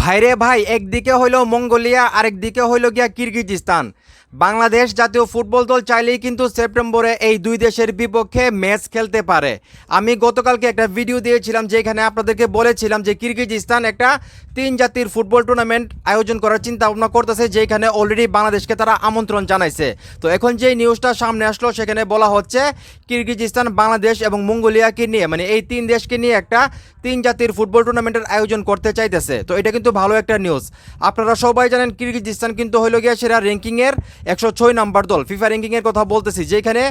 ভাইরে ভাই, একদিকে হইলো মঙ্গোলিয়া, আরেকদিকে হইলো গিয়া কিরগিজস্তান। বাংলাদেশ জাতীয় ফুটবল দল চাইলেই কিন্তু সেপ্টেম্বরে এই দুই দেশের বিপক্ষে ম্যাচ খেলতে পারে। আমি গতকালকে একটা ভিডিও দিয়েছিলাম যেখানে আপনাদেরকে বলেছিলাম যে কিরগিজস্তান একটা তিন জাতির ফুটবল টুর্নামেন্ট আয়োজন করার চিন্তা ভাবনা করতেছে, যেখানে অলরেডি বাংলাদেশকে তারা আমন্ত্রণ জানাইছে। তো এখন যে নিউজটা সামনে আসলো সেখানে বলা হচ্ছে কিরগিজস্তান, বাংলাদেশ এবং মঙ্গোলিয়াকে নিয়ে, মানে এই তিন দেশকে নিয়ে একটা তিন জাতির ফুটবল টুর্নামেন্টের আয়োজন করতে চাইতেছে। তো এটা কিন্তু ভালো একটা নিউজ। আপনারা সবাই জানেন কিরগিজস্তান কিন্তু হইলো গিয়া সেরা র্যাঙ্কিংয়ের 106 নাম্বার দল, ফিফা র্যাঙ্কিংয়ের কথা বলতেছি, যেখানে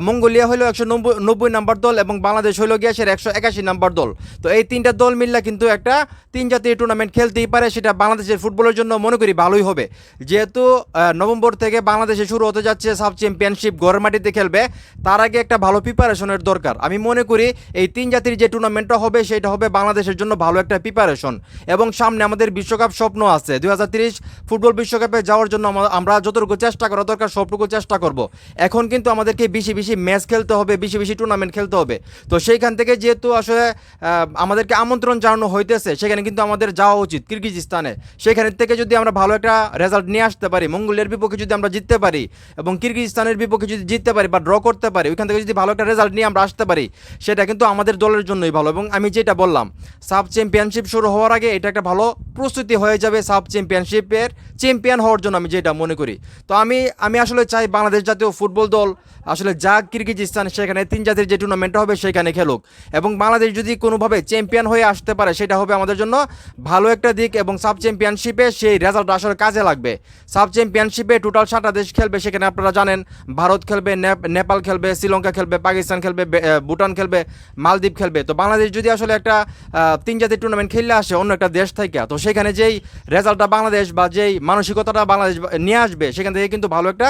মঙ্গোলিয়া হইলো 190 নাম্বার দল এবং বাংলাদেশ হইলো গিয়া সেরা 181 নাম্বার দল। তো এই তিনটা দল মিললে কিন্তু একটা তিন জাতীয় টুর্নামেন্ট খেলতেই পারে, সেটা বাংলাদেশের ফুটবলের জন্য মনে করি ভালোই হবে। যেহেতু নভেম্বর থেকে বাংলাদেশে শুরু হতে যাচ্ছে সাব চ্যাম্পিয়নশিপ, ঘরের মাটিতে খেলবে, তার আগে একটা ভালো প্রিপারেশনের দরকার। আমি মনে করি এই তিন জাতির যে টুর্নামেন্টটা হবে সেটা হবে বাংলাদেশের জন্য ভালো একটা প্রিপারেশন। এবং সামনে আমাদের বিশ্বকাপ স্বপ্ন আছে, 2030 ফুটবল বিশ্বকাপে যাওয়ার জন্য আমরা যতটুকু চেষ্টা করা দরকার সবটুকু চেষ্টা করব। এখন কিন্তু আমাদেরকে বেশি বেশি ম্যাচ খেলতে হবে, বেশি বেশি টুর্নামেন্ট খেলতে হবে। তো সেইখান থেকে যেহেতু আসলে আমাদেরকে আমন্ত্রণ জানানো হইতেছে, সেখানে কিন্তু আমাদের যাওয়া উচিত কিরগিজস্তানে। সেখান থেকে যদি আমরা ভালো একটা রেজাল্ট নিয়ে আসতে পারি, মঙ্গোলিয়ার বিপক্ষে যদি আমরা জিততে পারি এবং কিরগিজস্তানের বিপক্ষে যদি জিততে পারি বা ড্র করতে পারি, ওইখান থেকে যদি ভালো একটা রেজাল্ট নিয়ে আমরা আসতে পারি, সেটা কিন্তু আমাদের দলের জন্যই ভালো। এবং আমি যেটা বললাম, সাব চ্যাম্পিয়নশিপ শুরু হওয়ার আগে এটা একটা ভালো প্রস্তুতি হয়ে যাবে সাব চ্যাম্পিয়নশিপের চ্যাম্পিয়ন হওয়ার জন্য, আমি যেটা মনে করি। তো আমি আসলে চাই বাংলাদেশ জাতীয় ফুটবল দল আসলে যা কিরগিজস্তান, সেখানে তিন জাতির যে টুর্নামেন্টটা হবে সেখানে খেলুক। এবং বাংলাদেশ যদি কোনোভাবে চ্যাম্পিয়ন হয়ে আসতে পারে, সেটা হবে আমাদের জন্য ভালো একটা দিক। এবং সাব চ্যাম্পিয়নশিপে সেই রেজাল্ট আসলে কাজে লাগবে। সাব চ্যাম্পিয়নশিপে টোটাল 7টা দেশ খেলবে, সেখানে আপনারা জানেন ভারত খেলবে, নেপাল খেলবে, শ্রীলঙ্কা খেলবে, পাকিস্তান খেলবে, ভুটান খেলবে, মালদ্বীপ খেলবে। তো বাংলাদেশ যদি আসলে একটা তিন জাতির টুর্নামেন্ট খেললে আসে অন্য একটা দেশ থেকে, তো সেখানে যেই রেজাল্টটা বাংলাদেশ বা যেই মানসিকতাটা বাংলাদেশ নিয়ে আসবে, সেখান থেকে কিন্তু ভালো একটা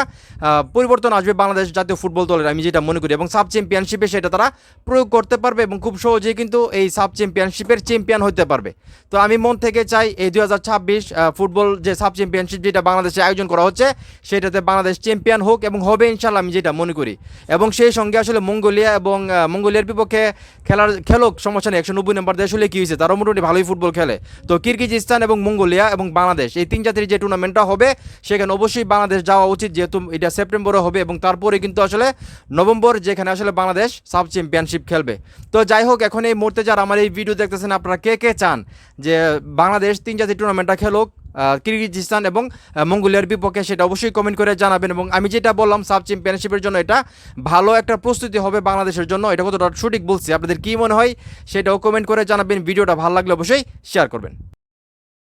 পরিবর্তন আসবে বাংলাদেশ জাতীয় ফুটবল দলের, আমি যেটা মনে করি। এবং সাব চ্যাম্পিয়নশিপে সেটা তারা প্রয়োগ করতে পারবে এবং খুব সহজেই কিন্তু এই সাব চ্যাম্পিয়নশিপের চ্যাম্পিয়ন হতে পারবে। তো আমি মন থেকে চাই এই 2026 ফুটবল যে সাব চ্যাম্পিয়নশিপ যেটা বাংলাদেশে আয়োজন করা হচ্ছে, সেটাতে বাংলাদেশ চ্যাম্পিয়ন হোক এবং হবে ইনশাল্লাহ, আমি যেটা মনে করি। এবং সেই সঙ্গে আসলে মঙ্গোলিয়া এবং মঙ্গোলিয়ার বিপক্ষে খেলুক, সমস্যা নেই। 190 নম্বর দেশ হলে কী হয়েছে, তারা মোটামুটি ভালোই ফুটবল খেলে। তো কিরগিজস্তান এবং মঙ্গোলিয়া এবং বাংলাদেশ এই তিন জাতির যে টুর্নামেন্টটা হবে, সেখানে অবশ্যই বাংলাদেশ যাওয়া উচিত, যেহেতু এটা সেপ্টেম্বরে হবে এবং তারপরে কিন্তু আসলে নভেম্বর, যেখানে আসলে বাংলাদেশ সাব চ্যাম্পিয়নশিপ খেলবে। তো যাই হোক, এখন এই মুহূর্তে যারা আমার এই ভিডিও দেখতেছেন, আপনারা কে কে চান যে বাংলাদেশ তিন জাতির টুর্নামেন্টটা খেলুক কিরগিজস্তান এবং মঙ্গোলিয়ার বিপক্ষে, সেটা অবশ্যই কমেন্ট করে জানাবেন। এবং আমি যেটা বললাম সাব চ্যাম্পিয়নশিপের জন্য এটা ভালো একটা প্রস্তুতি হবে বাংলাদেশের জন্য, এটা কতটা সঠিক বলছি, আপনাদের কী মনে হয় সেটাও কমেন্ট করে জানাবেন। ভিডিওটা ভালো লাগলে অবশ্যই শেয়ার করবেন।